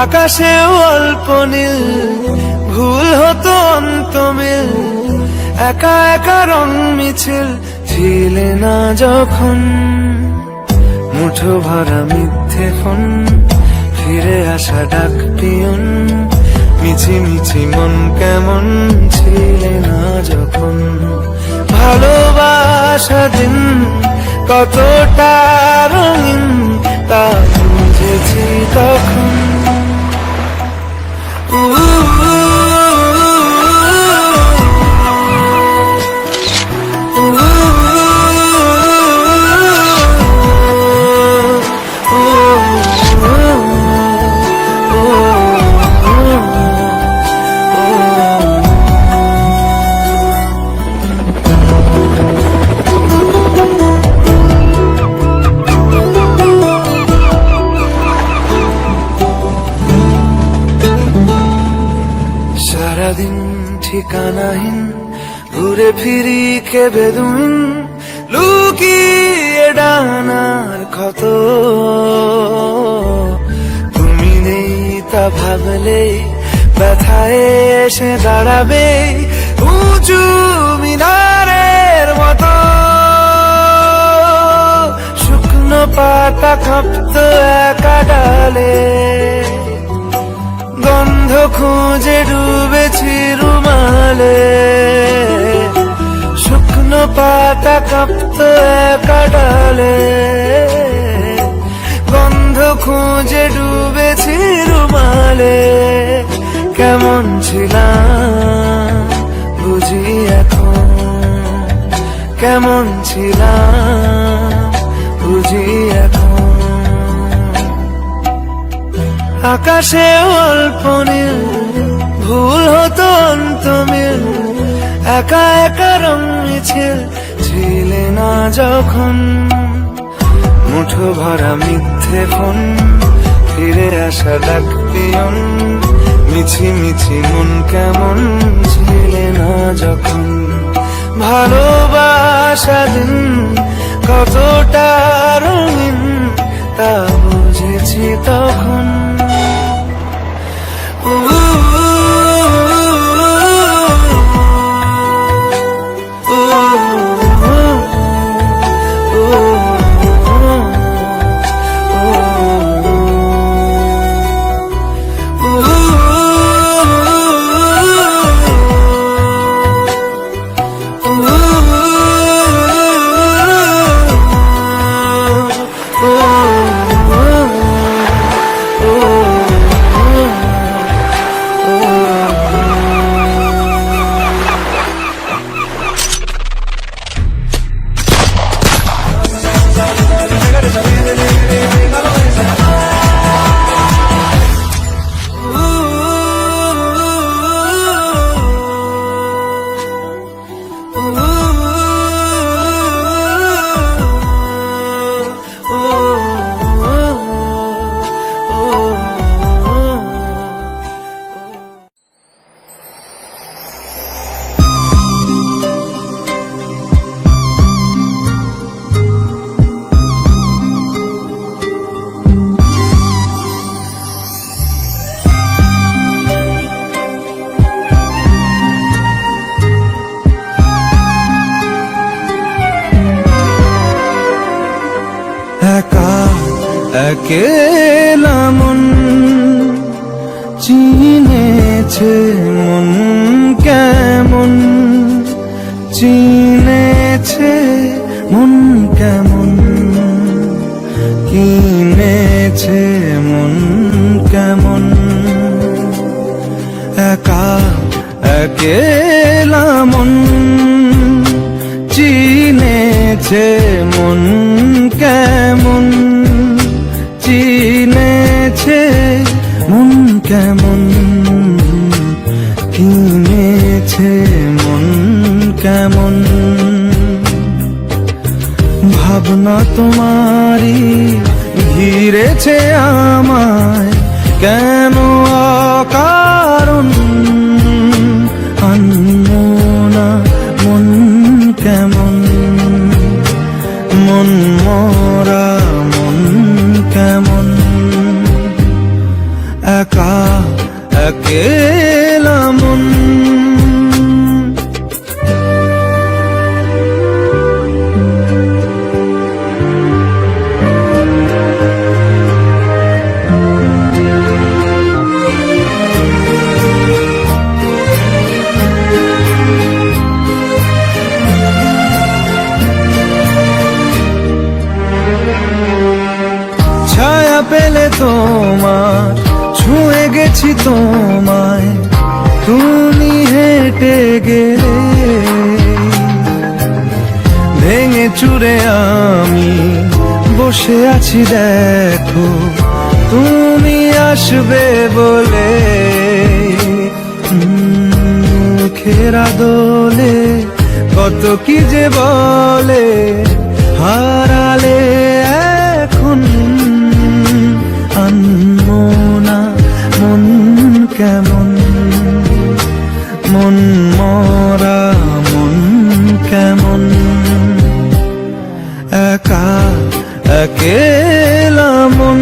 আকাশেও অল্প নীল, ভুল হতো অন্তমিল, একা একা রং মিছিল ছিলে না যখন। মুঠো ভরা মিথ্যে ফোন, ফিরে আসা ডাক পিয়ন, মিছি মিছি মন কেমন ছিলে না যখন। ভালোবাসা দিন কতটা রঙিন তা বুঝেছি তখন। সারাদিন ঠিকানাহীন ঘুরে ফিরি কে বেদুইন, লুকিয়ে ডানার ক্ষত। তুমি নেই তা ভাবলে ব্যথায় এসে দাঁড়াবে উঁচু মিনারের মতো। শুকনো পাতা কাঁপত একা ডালে, গন্ধ খুঁজে ডুবেছি রুমালে। শুকনো পাতা কাঁপত একা ডালে, গন্ধ খুঁজে ডুবেছি রুমালে। কেমন ছিলাম বুঝি এখন, কেমন ছিলাম বুঝি এখন। আকাশে অল্প নীল, ভুল হতো অন্তমিল, একা একা রং মিছিল ছিলে না যখন। মুঠো ভরা মিথ্যে ফোন, ফিরে আসা ডাক পিয়ন, মিছি মিছি মন কেমন ছিলে না যখন। ভালোবাসা দিন কতটা রঙিন তা বুঝেছি তখন। একেলা মন চিনেছে মন কেমন, চিনেছে মন কেমন, কিনেছে মন কেমন। একা একেলা মন চিনেছে মন কেমন, চিনেছে মন কেমন, কিনেছে মন কেমন। ভাবনা তোমারই ঘিরেছে আমায় কেন অকারণ, আনমনা মন কেমন, মন মরা মন কেমন। একা পেলে তোমার, ছুঁয়ে গেছি তোমায়, তুমি হেঁটে গেলে। ভেঙে চুরে আমি বসে আছি দেখো, তুমি আসবে বলে। মুখের আদলে কত কি যে বলে, হারালে এখন আনমো না মন কেমন, মন মরা মন কেমন, একা একেলা মন।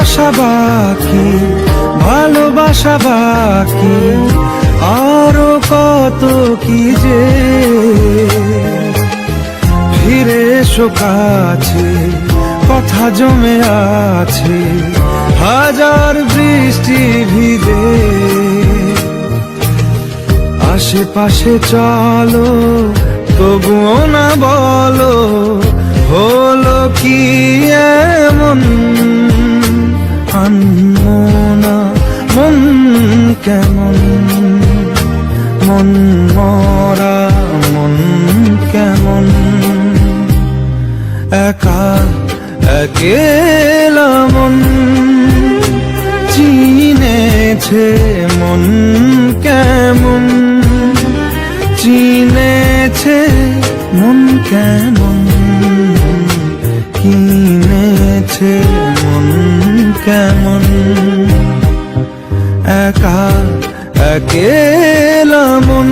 আশা বাকি, ভালোবাসা বাকি, আরো কত কি যে। ফিরে এসো কাছে, কথা জমে আছে হাজার বৃষ্টি ভিজে। আশেপাশে চলো তবুও না বলো, হলো কি এমন আনমো না মন কেমন, মন মরা মন কেমন, একা একেলা মন। চিনেছে মন কেমন, চিনেছে মন কেমন, কিনেছে মন কেমন, একা একেলা মন,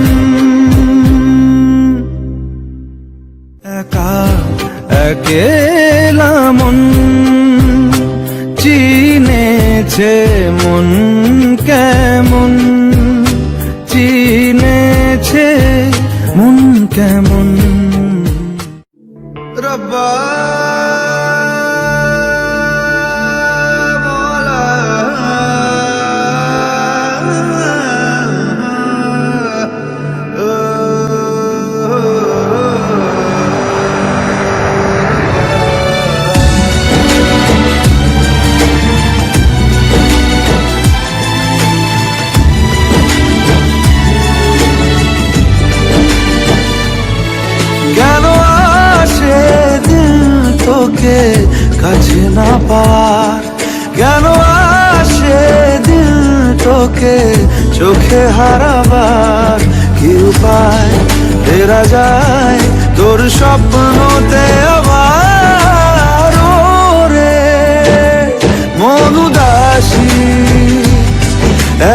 একা একেলা মন। চিনেছে মন কেমন, চিনেছে মন কেমন। রব্বা তোকে কাছে না পাওয়ার, কেন আসে দিল তোকে চোখে হারাবার। কি উপায় ফেরা যায় তোর স্বপ্নতে আবার, রে মন উদাসী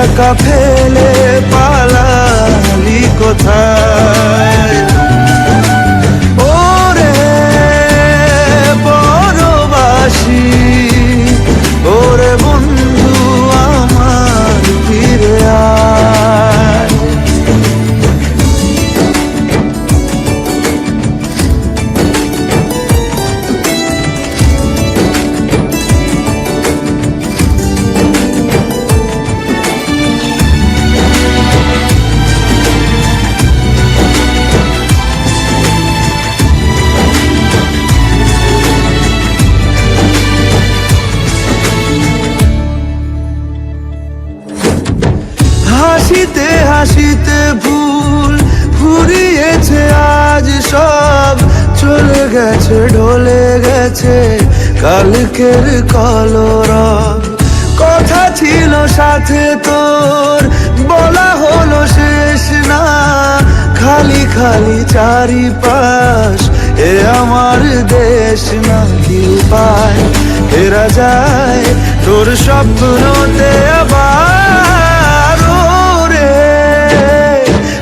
একা ফেলে পালালি কোথায়। ওরে বন্ধু আমার ফিরে আয়। হাসিতে হাসিতে ভুল ফুরিয়েছে আজ সব, চলে গেছে ঢলে গেছে কালকের কলরব। কথা ছিল সাথে তোর বলা হলো শেষ না, খালি খালি চারিপাশ এ আমার দেশ না। কি উপায় ফেরা যায় তোর স্বপ্নতে আবার,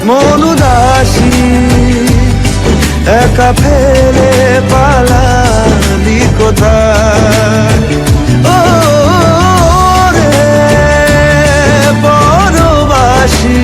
মন উদাসী একা ফেলে পালালি কোথায়। ও রে বড়বাসী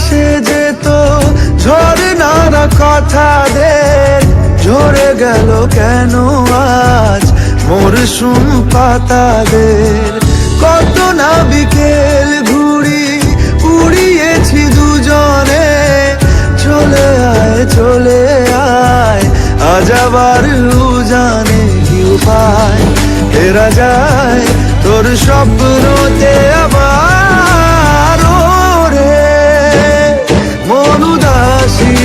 ভেসে যেত ঝরনার কথাদের ঝরে গেল কেন আজ মরশুম পাতাদের। কত না বিকেল ঘুড়ি উড়িয়েছি দুজনে, চলে আয় চলে আয় আজ আবার উজানে। কি উপায় ফেরা যায় তোর স্বপ্নতে আবার? ওরে মন উদাসী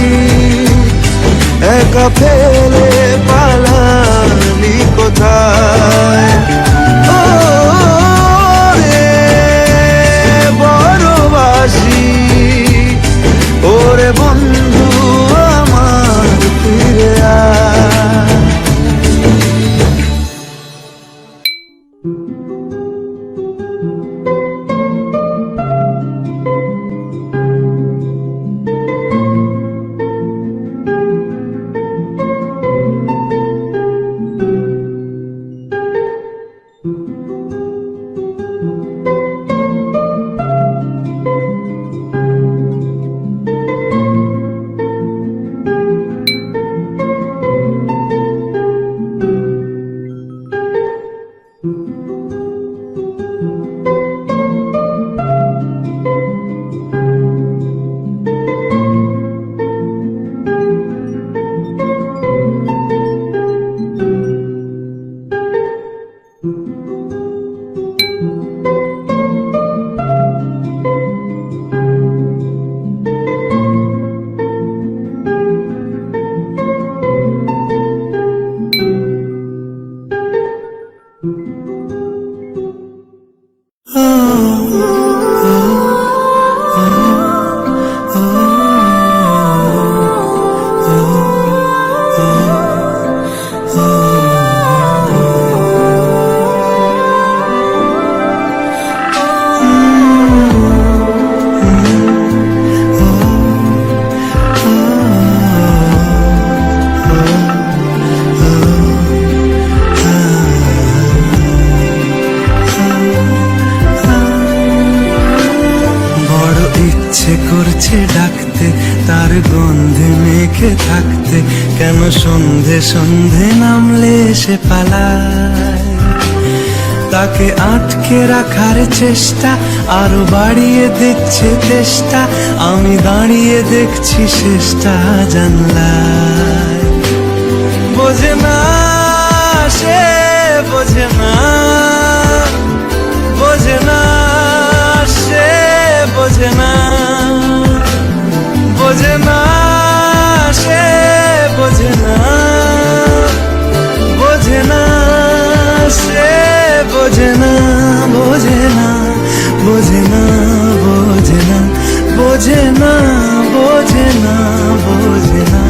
একা ফেলে পালালি কোথায়? ও রে বড়বাসি ওরে বন্ধু আমার ফিরে আয়। করছে ডাকতে তার গন্ধে মেখে থাকতে, কেন সন্ধে সন্ধে নামলে সে পালায়? তাকে আটকে রাখার চেষ্টা আরো বাড়িয়ে দিচ্ছে চেষ্টা, আমি দাঁড়িয়ে দেখছি শেষটা জানলায়। বোঝে না সে বোঝে না, বোঝে না সে বোঝে না, বোঝে না সে বোঝে না, বোঝে না সে বোঝে না, বোঝে না বোঝে না বোঝে না, বোঝে না বোঝে না বোঝে না।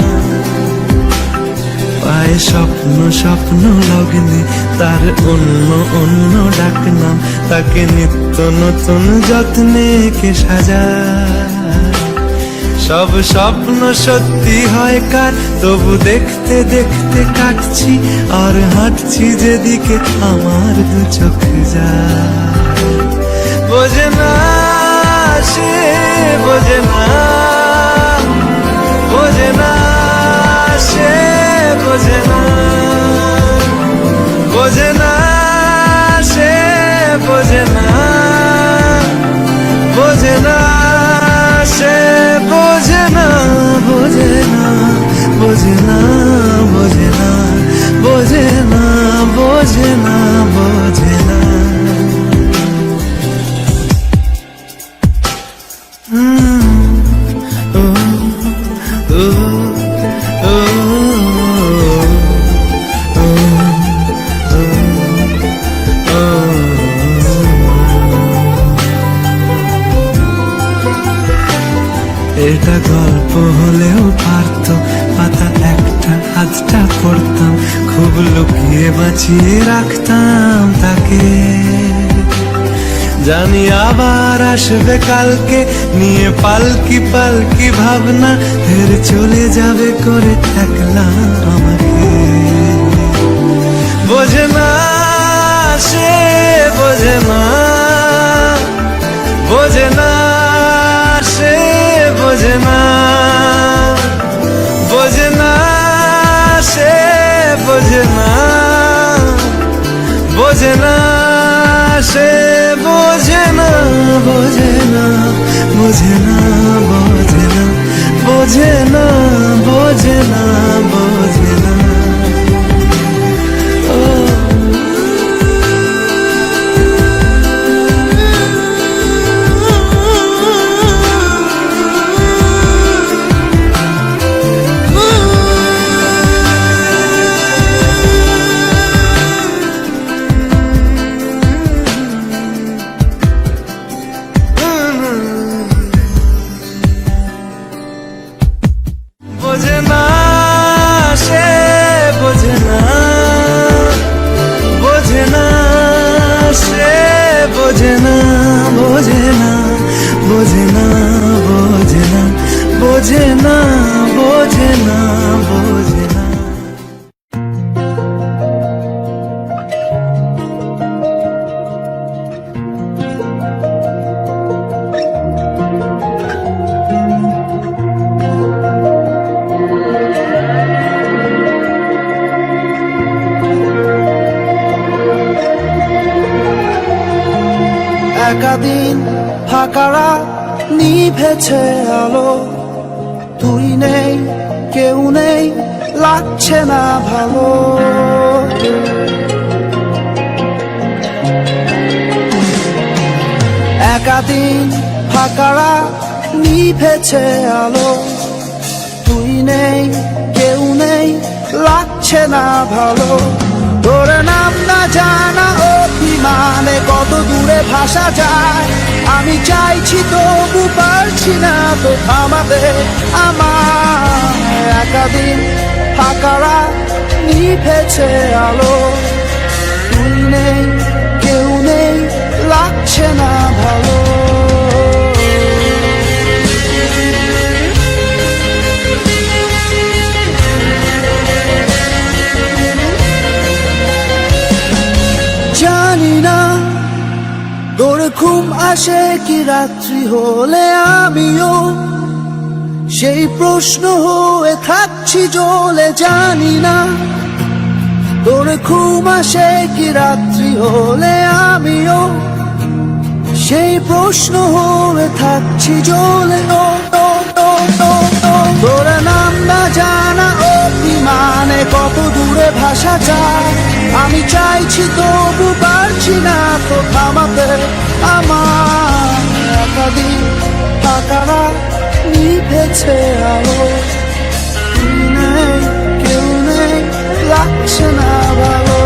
পায়ে স্বপ্ন স্বপ্ন লগ্নে তার অন্য অন্য ডাকনাম, তাকে নিত্য নতুন যত্নে কে সাজায়। সব স্বপ্ন সত্যি হয় কার, তবু দেখতে দেখতে কাটছি আর হাঁটছি যেদিকে আমার দু চোখ যায়। বোঝে না সে বোঝে না, বোঝে না সে বোঝে না, বোঝে না সে বোঝে না, বোঝে না সে বোঝে না, বোঝে না বোঝে না বোঝে না, বোঝে না বোঝে না বোঝে না। এটা গল্প হলেও পারত, পাতা একটা আধটা পড়তাম, খুব লুকিয়ে বাঁচিয়ে রাখতাম তাকে। জানি আবার আসবে কালকে নিয়ে পালকি পালকি ভাবনা, ফের চলে যাবে করে একলা আমাকে। বোঝে না সে বোঝে না, বোঝে না সে বোঝে না, সে বোঝে না, বোঝে না, বোঝে না, বোঝে না, বোঝে না, বোঝে না, বোঝে না। বোঝে না, সে বোঝে না, বোঝে না, সে বোঝে না, বোঝে না, বোঝে না, বোঝে না, বোঝে না, বোঝে না, বোঝে না। একাদিন ফাঁকা রাত নিভেছে আলো, তুই নেই কেউ নেই লাগছে না ভালো। একাদিন ফাঁকা রাত নিভেছে আলো, তুই নেই কেউ নেই লাগছে না ভালো। তোর নাম না জানা অভিমানে কত দূরে ভাসা যায়, আমি চাইছি তবু পারছি না তো থামাতে আমার। একাদিন ফাঁকা রাত নিভেছে আলো, তুই নেই কেউ নেই লাগছে না ভালো। জানি না তোর ঘুম আসে কি রাত্রি হলে, আমিও সেই প্রশ্ন হয়ে থাকছি জ্বলে। জানি না তোর ঘুম আসে কি রাত্রি হলে, আমিও সেই প্রশ্ন হয়ে থাকছি জ্বলে। তোর নাম না জানা অভিমানে কত দূরে ভাসা যায়, আমি চাইছি তবু পারছি না তো থামাতে আমার। একাদিন ফাঁকা রাত নিভেছে আলো, তুই নেই কেউ নেই লাগছে না ভালো।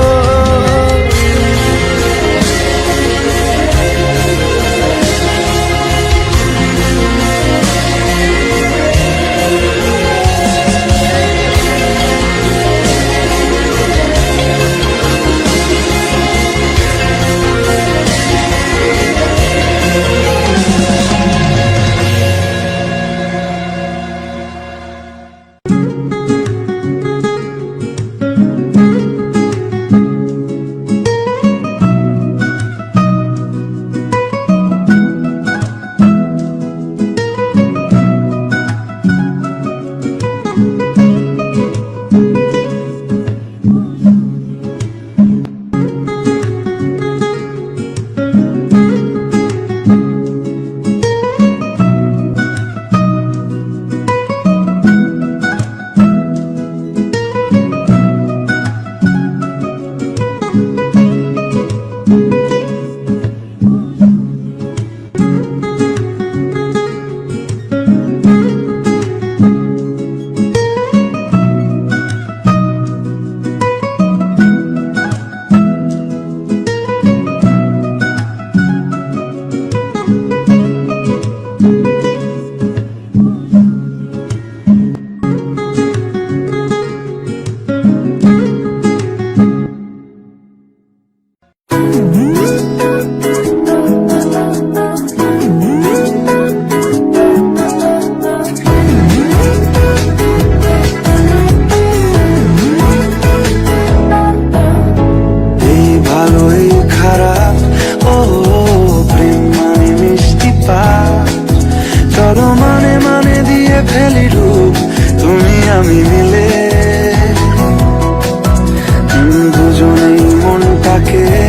পাকে,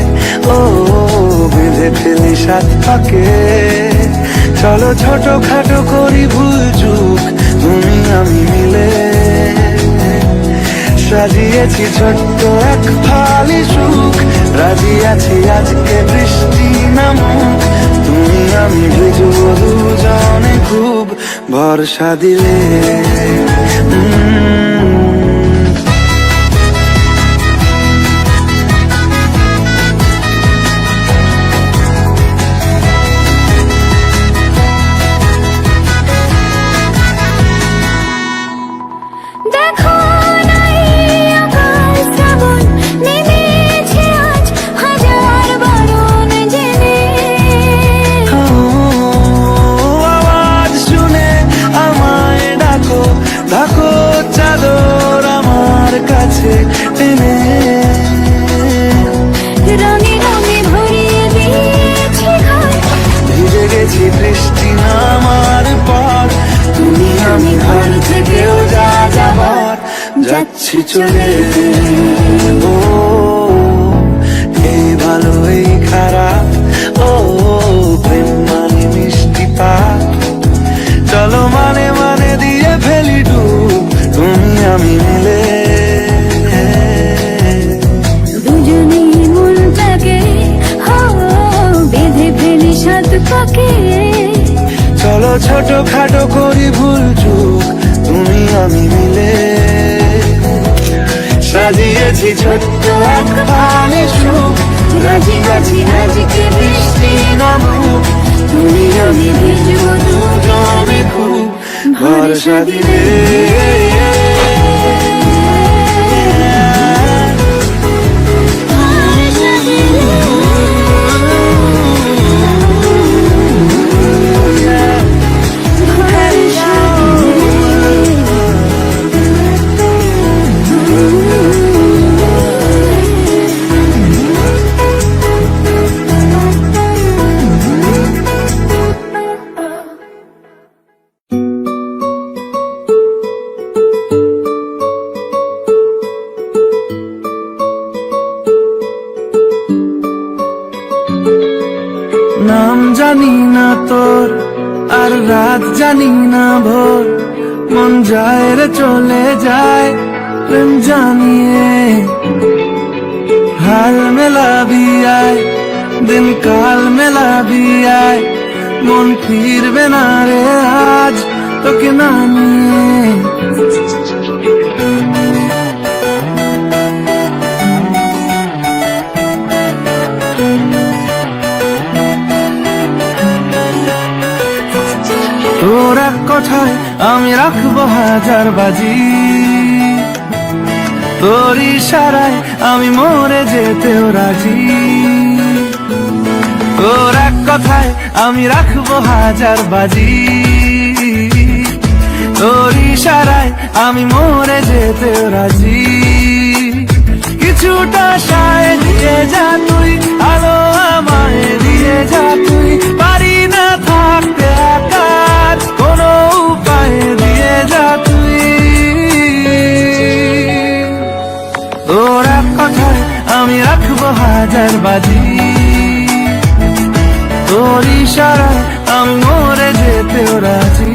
ও বেঁধে ফেলি সাত পাকে। চলো ছোটখাটো করি ভুল চুক তুমি আমি মিলে, সাজিয়েছি ছোট্ট এক ফালি সুখ, রাজি আছি আজকে বৃষ্টি নামুক, তুমি আমি ভিজবো দুজনে খুব ভরসা দিলে। ঢাকো চাদর আমার কাছে টেনে, রঙে রঙে ভরিয়ে দিয়েছি ঘর, ভিজে গেছি বৃষ্টি নামার পর, তুমি আমি ঘর থেকেও যা যাবার যাচ্ছি চলে। ও এই ভালো এই খারাপ, ও প্রেম মানে মিষ্টি পাপ, চলো মানে মানে দিয়ে ফেলি ডুব তুমি আমি মিলে। দুজনেই মনটাকে বেঁধে ফেলি সাত পাকে, চলো ছোট খাটো করি ভুল চুক তুমি আমি মিলে, সাজিয়েছি ছোট্ট এক ফালি সুখ, রাজি আছি আজকে বৃষ্টি নামুক, তুমি আমি ভিজবো দুজনে খুব ভরসা দিলে। নাম জানি না তোর আর রাত জানি না ভোর, মন যায় রে চলে যায় প্রেম জানিয়ে, হাল মেলাবি আয় দিন কাল মেলাবি আয়, মন ফিরবে না রে আজ তোকে না নিয়ে। তোর এক কথায় আমি রাখবো হাজার বাজি, তোর ইশারায় আমি মরে যেতেও রাজি, তোর এক কথায় আমি রাখবো হাজার বাজি, তোর ইশারায় আমি মরে যেতেও রাজি। কিছুটা সায় দিয়ে যা তুই, আলো আমায় দিয়ে যা তুই, পারি না থাকতে একা কোনো উপায় দিয়ে যা তুই। তোর এক কথায় আমি রাখবো হাজার বাজি, তোর ইশারায় আমি মরে যেতেও রাজি।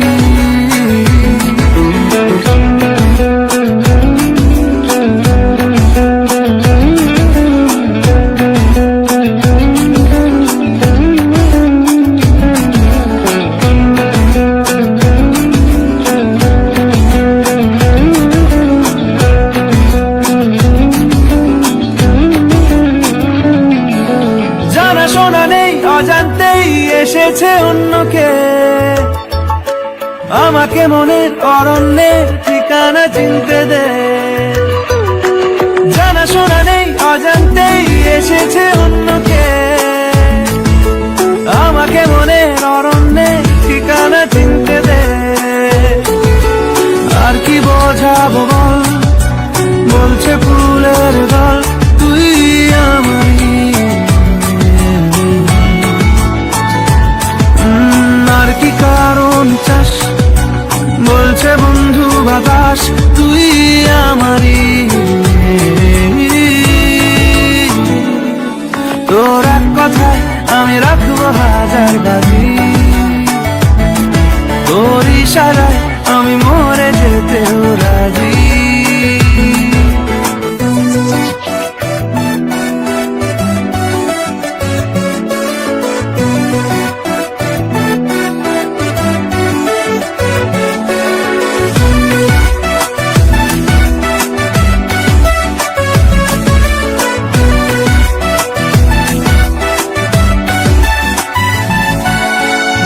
অজান্তেই এসেছে অন্যকে, আমাকে মনের অরণ্যের ঠিকানা চিনতে দে। জানা শোনা নেই অজান্তেই এসেছে অন্যকে, আমাকে মনের অরণ্যের ঠিকানা চিনতে দে। আর কি বোঝাবো বল, বলছে ফুলের দল তুই আমারই। আর কি কারণ চাস, বলছে বন্ধু বাতাস তুই আমারই। হাজার বাজি, তোর ইশারায় আমি মরে যেতেও রাজি।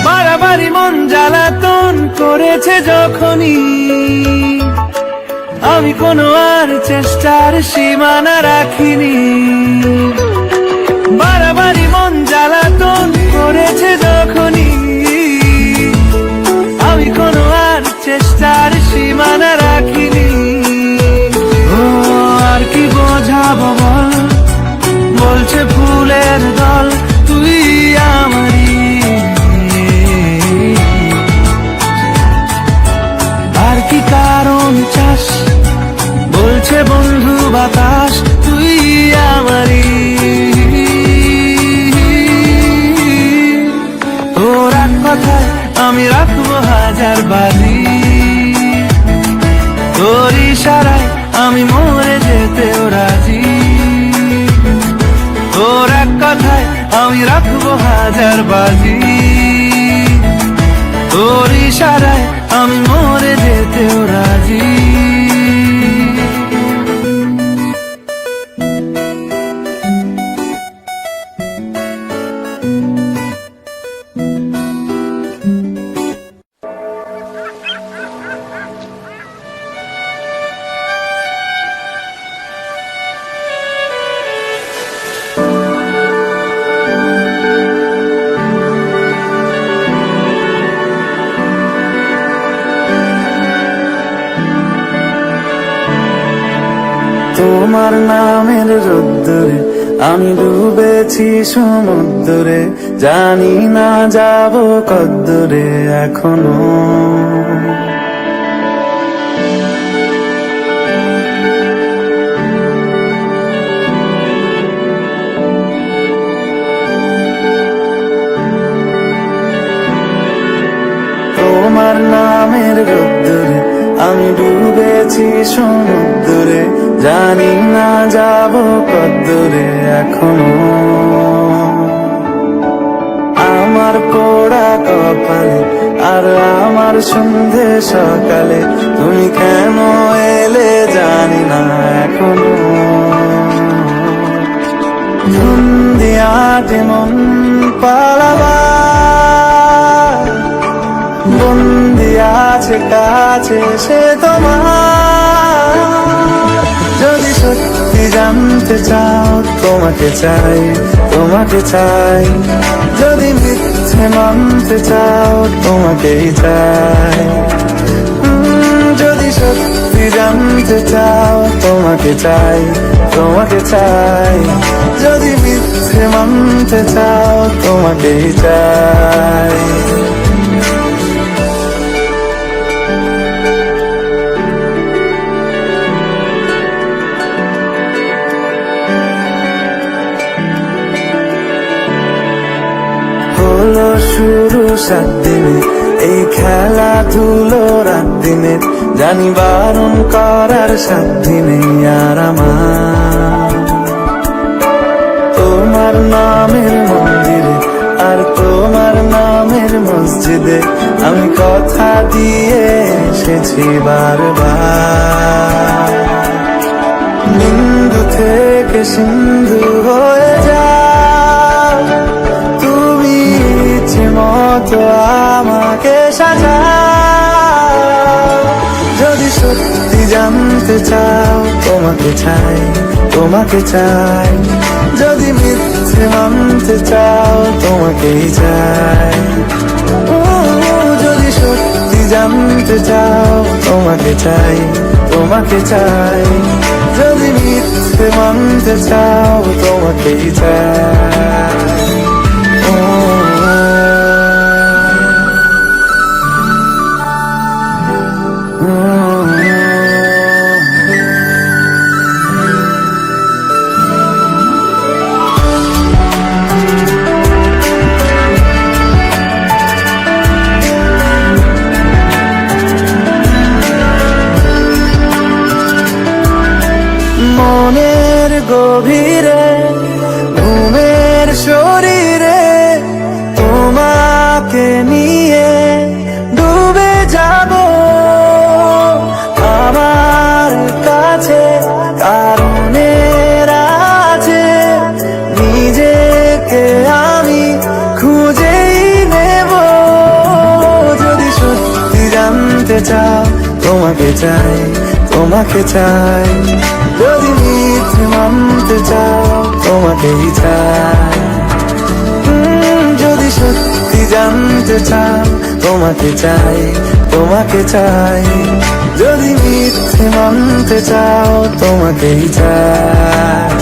বাড়াবাড়ি মন জ্বালাতন করেছে যখনই, আমি কোনো আর চেষ্টার সীমানা রাখিনি। বাড়াবাড়ি মন জ্বালাতন করেছে যখনই, আমি কোনো আর চেষ্টার সীমানা রাখিনি। ও আর কি বোঝাবো বল, বলছে ফুলের দল তুই আমারই। আর কি কারণ চাস, বলছে বন্ধু বাতাস তুই আমারই। তোর এক কথায় আমি রাখবো হাজার বাজি, তোর ইশারায় আমি মরে যেতেও রাজি। তোর এক কথায় আমি রাখবো হাজার বাজি, তোর ইশারায় আমি মরে যেতেও রাজি। তোমার নামের রোদ্দুরে আমি ডুবেছি সমুদ্রে, জানি না যাব কদ্দুরে এখনো। তোমার নামের রোদ্দুরে আমি ডুবেছি সমুদ্রে, জানি না যাব কদ্দুরে এখনো। আমার পোড়া কপালে আর আমার সন্ধে সকালে তুমি কেন এলে জানি না এখনো। ধুন দিয়াতে মন পালাবা, বন্দি আছে কাছে সে তোমার। যদি সত্যি জানতে চাও তোমাকে চাই, তোমাকে চাই। যদি মিথ্যে মানতে চাও তোমাকেই চাই। যদি সত্যি জানতে চাও তোমাকে চাই, তোমাকে চাই। যদি মিথ্যে মানতে চাও তোমাকেই চাই। হলো শুরু 7 দিনে এই খেলাধুলো রাত দিনে, জানি বারণ করার সাধ্য নেই আর আমার। তোমার নামের মন্দিরে আর তোমার নামের মসজিদে আমি কথা দিয়ে এসেছি বারবার। বিন্দু থেকে সিন্ধু হয়ে যাও তুমি, ইচ্ছে মতো আমাকে সাজাও। যদি সত্যি জানতে চাও তোমাকে চাই, তোমাকে চাই। যদি মিথ্যে মানতে চাও তোমাকেই চাই। যদি সত্যি জানতে চাও তোমাকে চাই, তোমাকে চাই। যদি মিথ্যে মানতে চাও তোমাকেই চাই। শরীরে তোমাকে নিয়ে ডুবে যাব আমার কাছে কারণের আছে নিজেকে আমি খুঁজেই নেব যদি সত্যি জানতে চাও তোমাকে চাই তোমাকে চাই যদি মিথ্যে মানতে চাও তোমাকেই চাই যদি সত্যি জানতে চাও তোমাকে চাই তোমাকে চাই যদি মিথ্যে মানতে চাও তোমাকেই চাই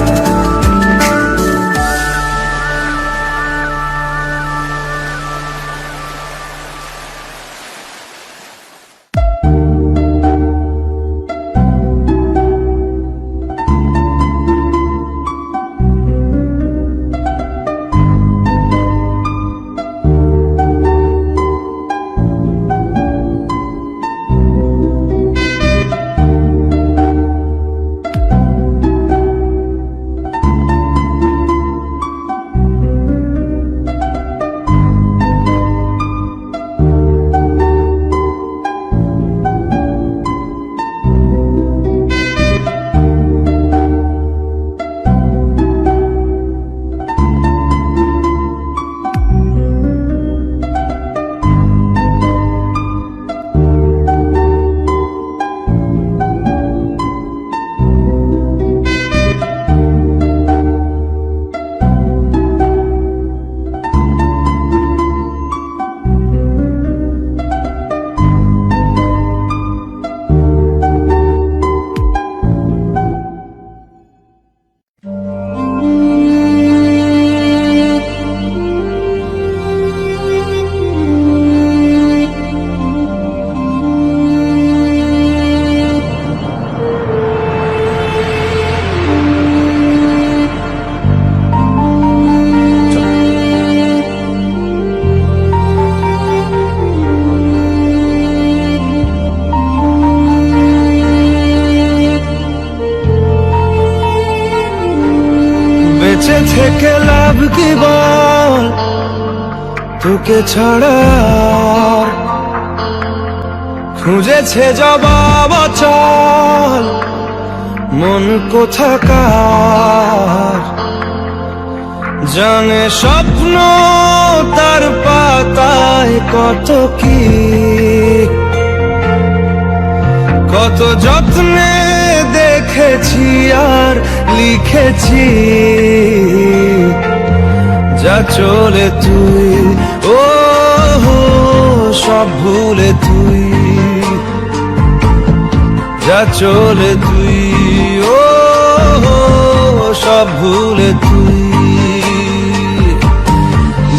বেঁচে থেকে লাভ কি বল তোকে ছাড়া খুঁজেছে জবাব চল মন কোথাকার জানে স্বপ্ন তার পাতায় কত কি কত যত্নে দেখেছি আর লিখেছি যা চলে তুই ও সব ভুলে তুই যা চলে তুই ও সব ভুলে তুই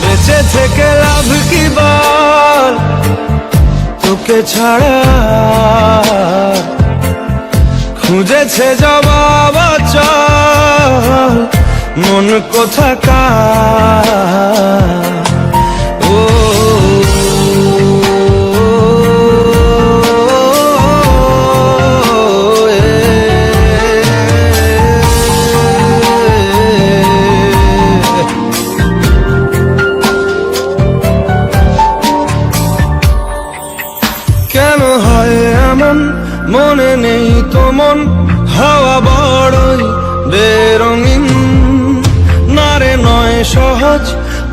বেঁচে থেকে লাভ কি বল তোকে ছাড়া খুঁজেছে জবাব চল মন কোথাকার ও কেন হয় এমন মনে নেই তো মন হাওয়া বড়ই বেরঙিন নারে নয় সহজ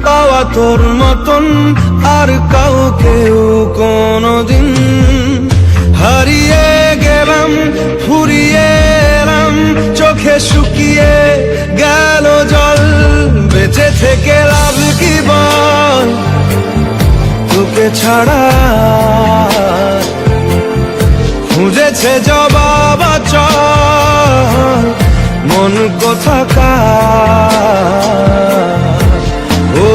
পাওয়া তোর মতন আর কাউকেও কোনোদিন হারিয়ে গেলাম ফুরিয়ে এলাম চোখে শুকিয়ে গেল জল বেঁচে থেকে লাভ কি বল তোকে ছাড়া খুঁজেছে জবাব চল মন কোথাকার ও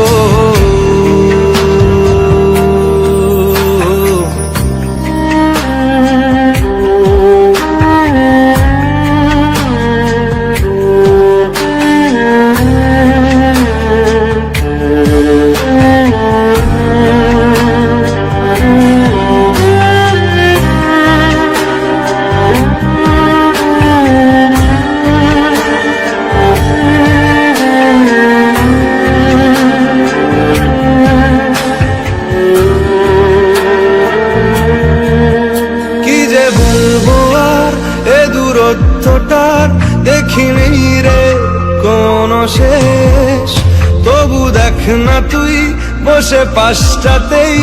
শেষ, তবু দেখ না তুই বসে পাশটাতেই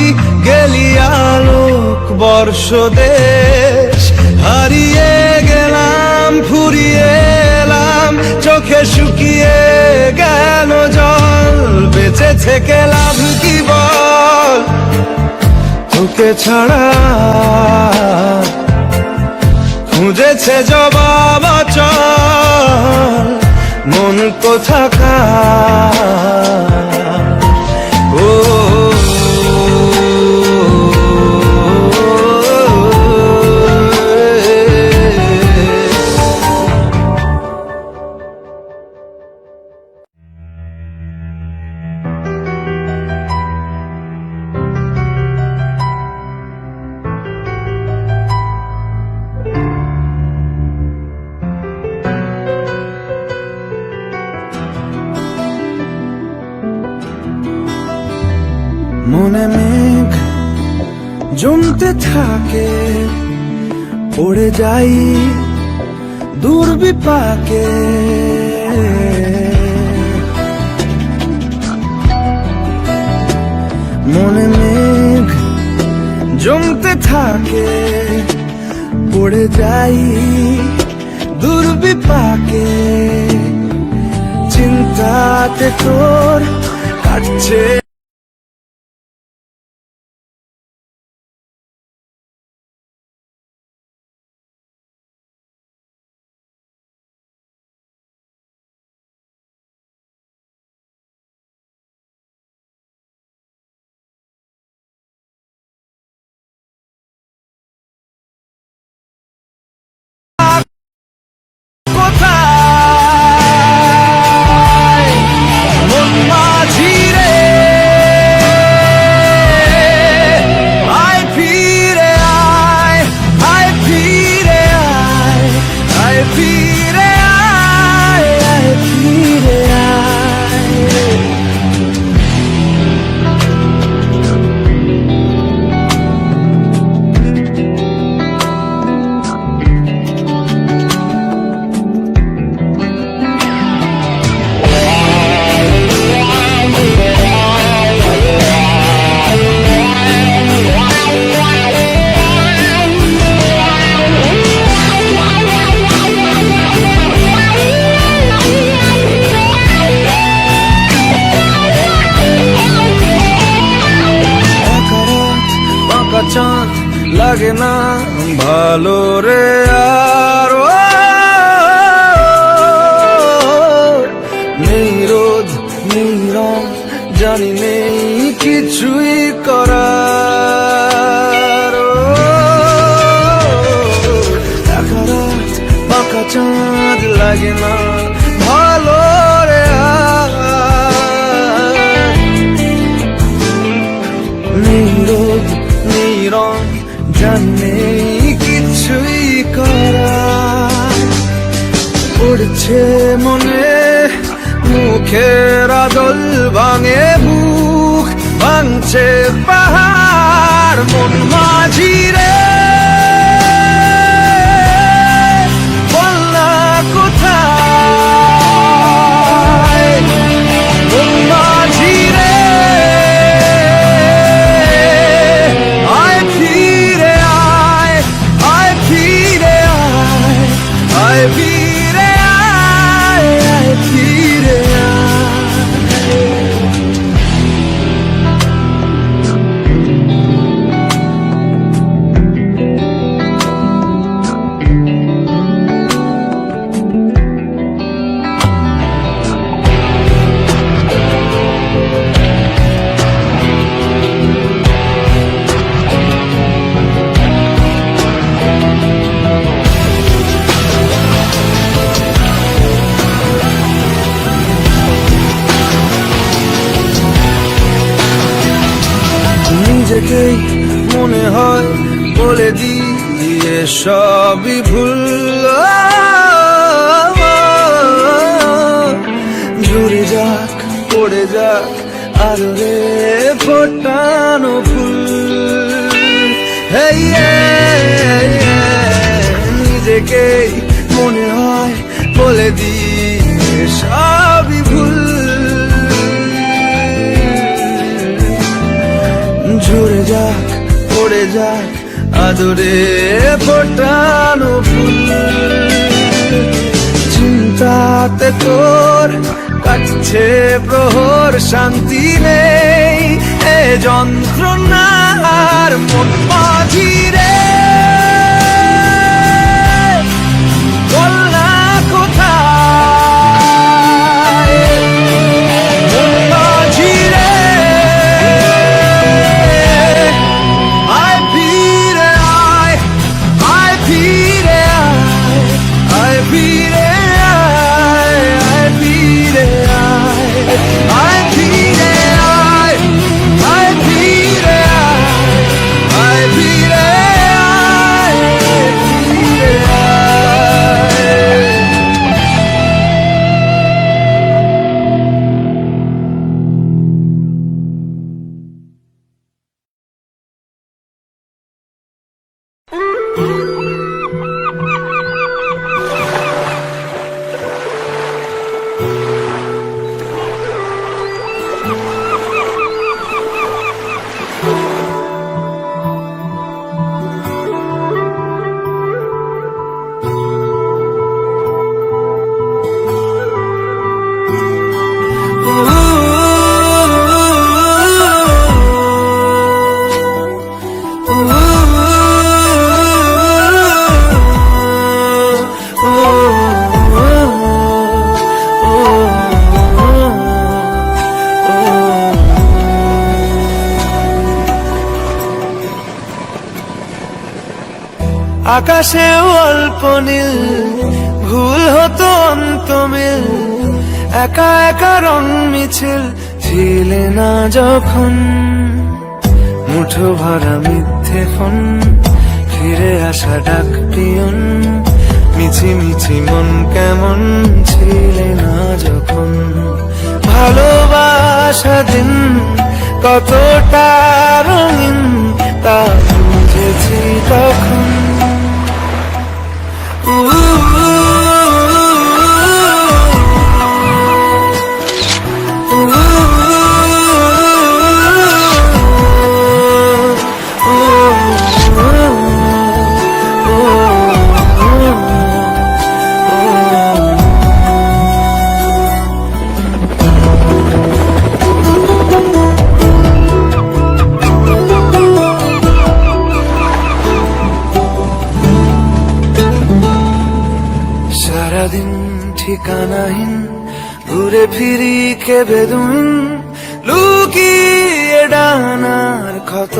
গেলি আলোক বর্ষ দেশ। হারিয়ে গেলাম ফুরিয়ে এলাম, চোখে শুকিয়ে গেল জল, বেঁচে থেকে লাভ কি বল, তোকে ছাড়া খুঁজেছে জবাব অচল মন কোথাকার। ও মনে মেঘ জমতে থাকে, পড়ে যাই দূর বিপাকে। মনে মেঘ জমতে থাকে, পড়ে যাই দূর বিপাকে। চিন্তাতে তোর কাটছে কোথায় মন মাঝি রে, আয় ফিরে আয়, আয় ফিরে আয়, আয় ফিরে আয়, আয় ফিরে আয়। চাঁদ লাগে না ভালো রে আর, নেই রোদ নেই রং জানি নেই কিছুই করার। একা রাত পাকা চাঁদ লাগে না ভালো রে আর, নেই রোদ নেই রং জানে কিছুই করা। পড়ছে মনে মুখের আদল ভাঙে বুক, ভাঙছে পাহাড় মন মাঝি রে, বল না কোথায় মন মাঝি রে, ফিরে আয়, আয় ফিরে আয়। নিজেকেই মনে হয় বলে দিয়ে সবই ভুল, ঝরে যাক পড়ে যাক আদরে ফোটানো ফুল। নিজেকেই মনে হয় বলে দিয়ে সবই ভুল, ঝরে যাক পড়ে যাক আদরে ফোটানো ফুল, চিন্তাতে তোর কাটছে প্রহর, শান্তি নেই এ যন্ত্রণার মন মাঝি রে, বল না কোথায় মন মাঝি রে, আয় ফিরে আয়, আয় ফিরে আয়, আয় ফিরে আয়, আয় ফিরে আয়, আয় ফিরে আয়, আয় ফিরে আয়, আয় ফিরে আয়, ফিরে আয়। আকাশে অল্প নীল, ভুল হতো অন্তমিল, একা একা রং মিছিল ছিলে না যখন, মুঠো ভরা মিথ্যে ফোন, ফিরে আসা ডাক পিয়ন, মিছি মিছি মন কেমন ছিলে না যখন, ভালোবাসা দিন কতটা রঙিন তা বুঝেছি তখন। সারাদিন ঠিকানাহীন ঘুরে ফিরি কে বেদুন, লুকিয়ে ডানার ক্ষত,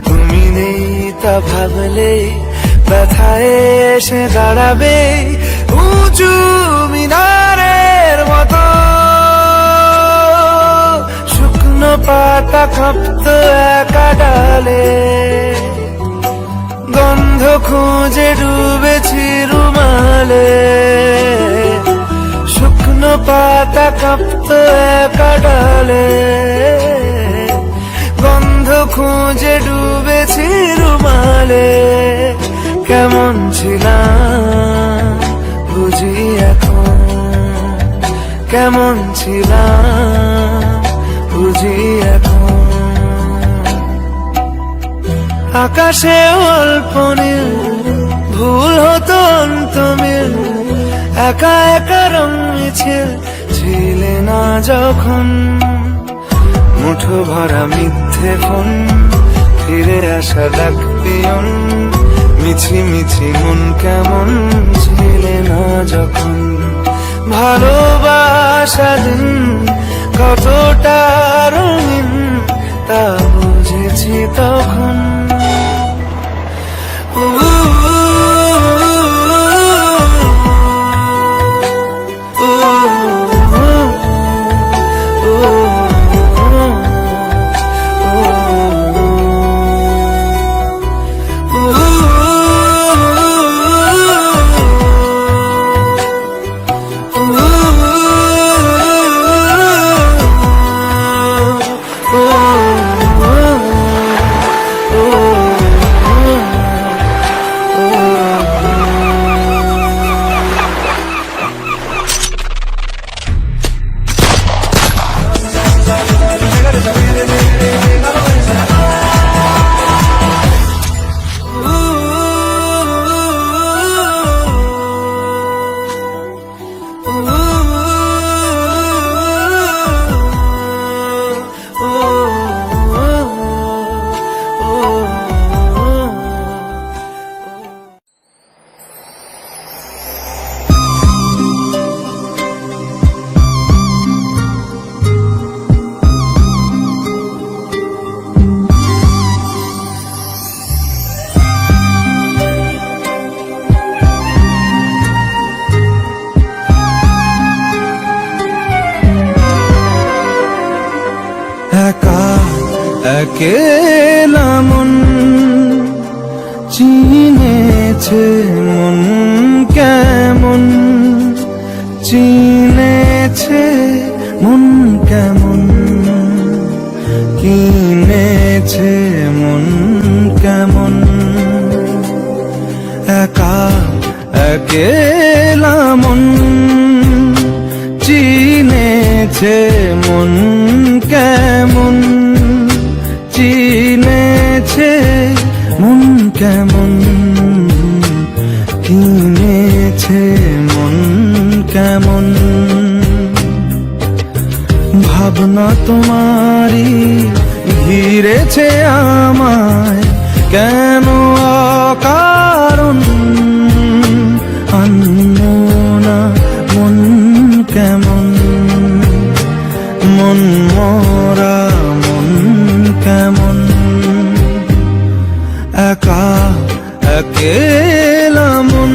তুমি নেই তা ভাবলে ব্যথায় এসে দাঁড়াবে উঁচু মিনারের মতো, শুকনো পাতা কাঁপত একা ডালে, গন্ধ খুঁজে ডুবেছি রুমালে, শুকনো পাতা কাঁপত একা ডালে, গন্ধ খুঁজে ডুবেছি রুমালে, কেমন ছিলাম বুঝি এখন, কেমন ছিলাম বুঝি এখন, আকাশে অল্প নীল, ভুল হতো অন্তমিল, একা একা রং মিছিল ছিলে না যখন, মুঠো ভরা মিথ্যে ফোন, ফিরে আসা ডাক পিয়ন, মিছি মিছি মন কেমন ছিলে না যখন, ভালোবাসা দিন কতটা রঙিন তা বুঝেছি তখন। একেলা মন চিনেছে মন কেমন, চিনেছে মন কেমন, কিনেছে মন কেমন। একা একেলা মন চিনেছে মন কেমন, চিনেছে মন কেমন, কিনেছে মন কেমন। ভাবনা তোমারই ঘিরেছে আমায় কেন অকারণ, আনমনা মন কেমন, মন মরা মন কেমন। একা একেলা মন।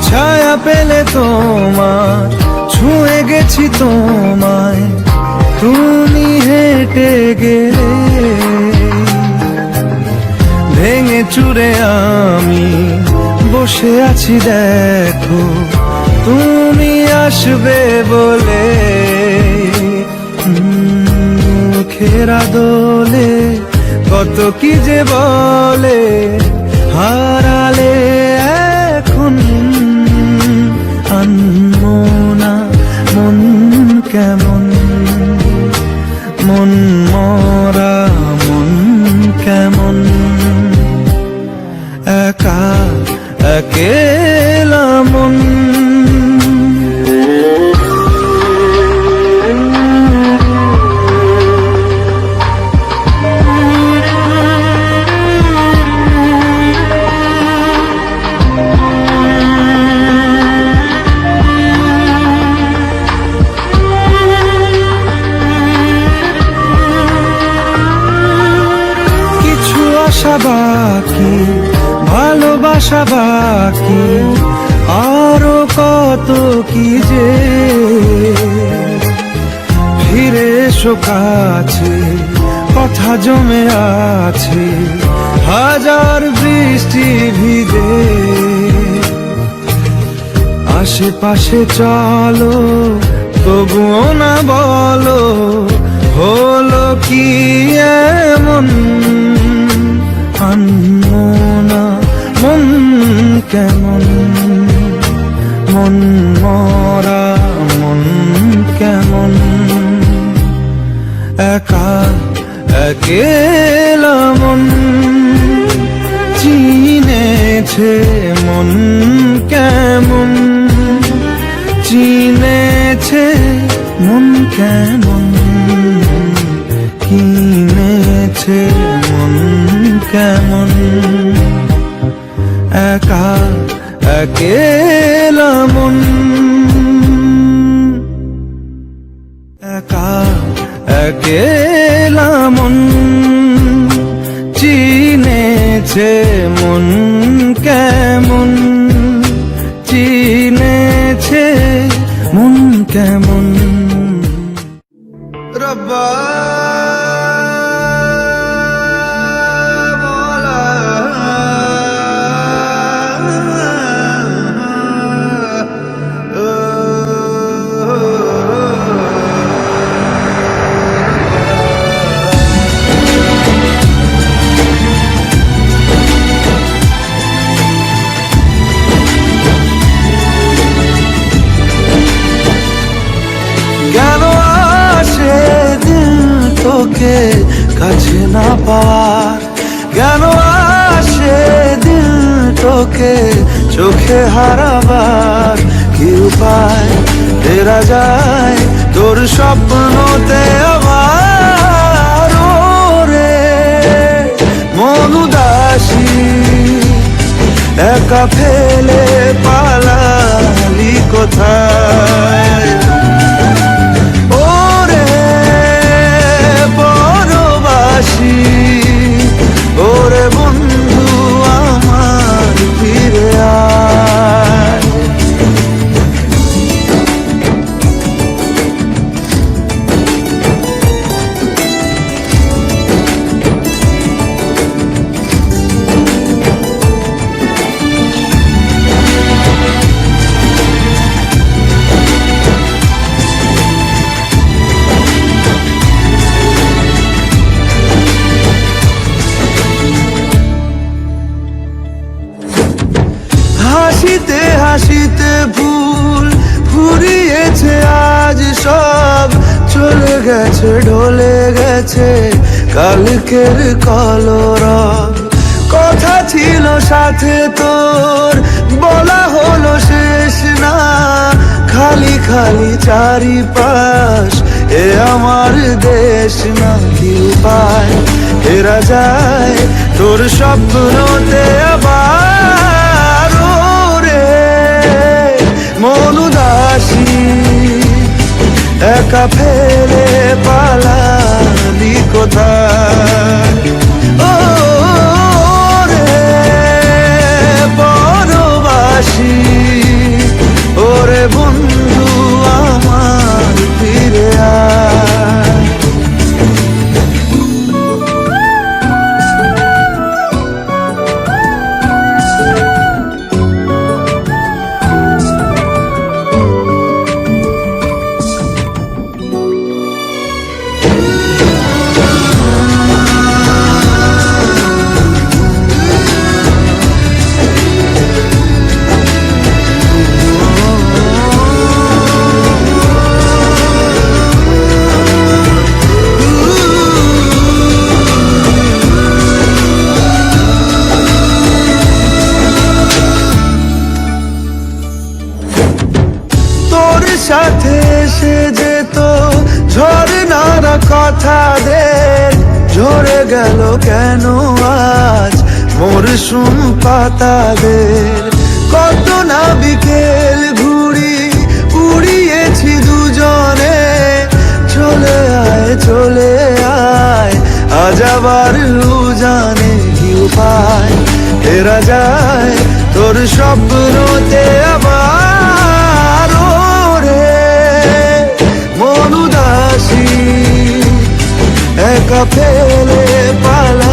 ছায়া পেলে তোমার ছুঁয়ে গেছি তোমায়, তুমি হেঁটে গেলে ভেঙে চুরে আমি বসে আছি দেখো তুমি আসবে বলে। মুখের দোলে কত কি যে বলে হারালে এখন, আনমনা মন কেমন, মন মরা মন কেমন। একা একেলা মন। আশা বাকি, ভালোবাসা বাকি, আরো কত কি যে। ফিরে এসো কাছে, কথা জমে আছে হাজার বৃষ্টি ভিজে। আশেপাশে চলো তবুও না বলো হলো কি এমন, আনমনা মন কেমন, মন মরা মন কেমন। একা একেলা মন চিনেছে মন কেমন, চিনেছে মন কেমন, কিনেছে মন কেমন। একা একেলা মন, একা একেলা মন চিনেছে মন কেমন, চিনেছে মন কেমন। রব্বা তোকে কাছে না পাওয়ার, কেন আসে দিল তোকে চোখে হারাবার। কি উপায় ফেরা যায় তোর স্বপ্নতে আবার, রে মন উদাসী একা ফেলে পালা কোথায়। ওরে পরবাসী, ওরে বন্ধু আমার ফিরে আয়। হাসিতে হাসিতে ভুল ফুরিয়েছে আজ সব, চলে গেছে ঢলে গেছে কালকের কলরব। কথা ছিল সাথে তোর, বলা হলো শেষ না, খালি খালি চারিপাশ এ আমার দেশ না। কি উপায় ফেরা যায় তোর স্বপ্নতে আবার, মন উদাসী একা ফেলে পালালি কোথায়। ও রে পরবাসী, ওরে বন্ধু আমার ফিরে আয়। সাথে এসে যেত ঝরনার কথাদের, ঝরে গেল কেন আজ মরশুম পাতাদের। কত না বিকেল ঘুড়ি উড়িয়েছি দুজনে, চলে আয় আজ আবার উজানে। কি উপায় ফেরা যায় তোর স্বপ্নতে আবার, মন উদাসী একা ফেলে পালা